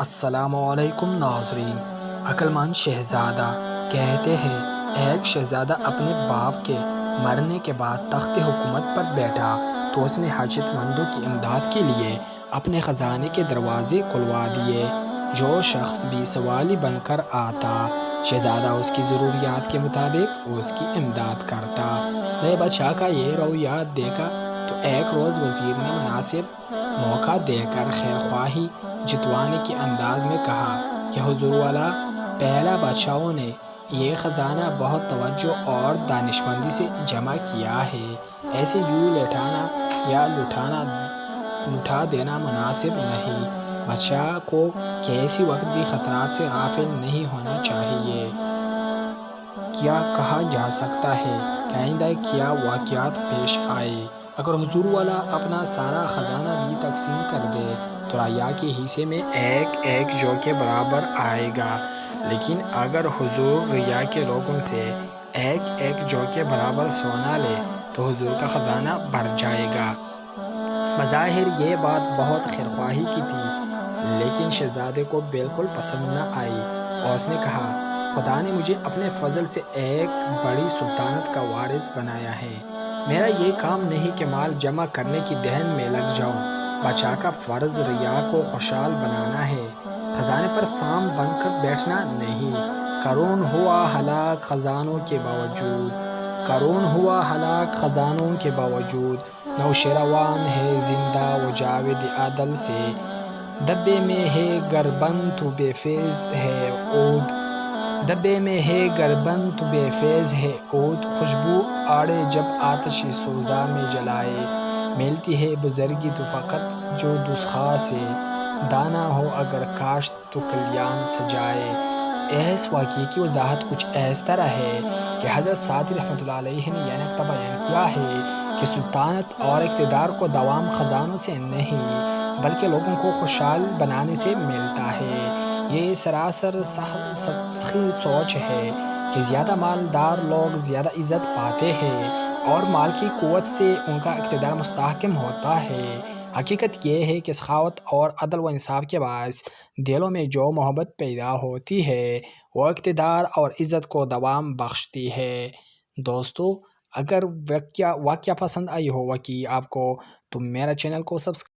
السلام علیکم ناظرین۔ عقل مند شہزادہ کہتے ہیں ایک شہزادہ اپنے باپ کے مرنے کے بعد تخت حکومت پر بیٹھا تو اس نے حاجت مندوں کی امداد کے لیے اپنے خزانے کے دروازے کھلوا دیے۔ جو شخص بھی سوالی بن کر آتا شہزادہ اس کی ضروریات کے مطابق اس کی امداد کرتا۔ نئے بادشاہ کا یہ رویہ دیکھا تو ایک روز وزیر نے مناسب موقع دے کر خیرخواہی جتوانے کے انداز میں کہا کہ حضور والا پہلا بادشاہوں نے یہ خزانہ بہت توجہ اور دانشمندی سے جمع کیا ہے، ایسے یوں لٹانا یا لٹا دینا مناسب نہیں۔ بادشاہ کو کسی وقت بھی خطرات سے غافل نہیں ہونا چاہیے۔ کیا کہا جا سکتا ہے کہ آئندہ کیا واقعات پیش آئے؟ اگر حضور والا اپنا سارا خزانہ بھی تقسیم کر دے تو رعایا کے حصے میں ایک جو کے برابر آئے گا، لیکن اگر حضور رعایا کے لوگوں سے ایک جو کے برابر سونا لے تو حضور کا خزانہ بھر جائے گا۔ بظاہر یہ بات بہت خیرخواہی کی تھی، لیکن شہزادے کو بالکل پسند نہ آئی اور اس نے کہا، خدا نے مجھے اپنے فضل سے ایک بڑی سلطنت کا وارث بنایا ہے، میرا یہ کام نہیں کہ مال جمع کرنے کی دہن میں لگ جاؤں۔ بادشاہ کا فرض رعایا کو خوشحال بنانا ہے، خزانے پر سام بن کر بیٹھنا نہیں۔ قارون ہوا ہلاک خزانوں کے باوجود، نوشیروان ہے زندہ وہ جاوید عدل سے، ڈبے میں ہے گربند تو بے فیض ہے عود، خوشبو آڑے جب آتش سوزا میں جلائے، ملتی ہے بزرگی تو فقط جو دسخا سے، دانا ہو اگر کاشت تو کلیان سجائے۔ اس واقعے کی وضاحت کچھ اس طرح ہے کہ حضرت سعدی رحمۃ اللہ علیہ نے یہ نکتہ بیان کیا ہے کہ سلطنت اور اقتدار کو دوام خزانوں سے نہیں بلکہ لوگوں کو خوشحال بنانے سے ملتا ہے۔ یہ سراسر سطحی سوچ ہے کہ زیادہ مالدار لوگ زیادہ عزت پاتے ہیں اور مال کی قوت سے ان کا اقتدار مستحکم ہوتا ہے۔ حقیقت یہ ہے کہ سخاوت اور عدل و انصاف کے باعث دلوں میں جو محبت پیدا ہوتی ہے وہ اقتدار اور عزت کو دوام بخشتی ہے۔ دوستو، اگر واقعہ پسند آئی ہو واقعی آپ کو تو میرا چینل کو سبسکرائب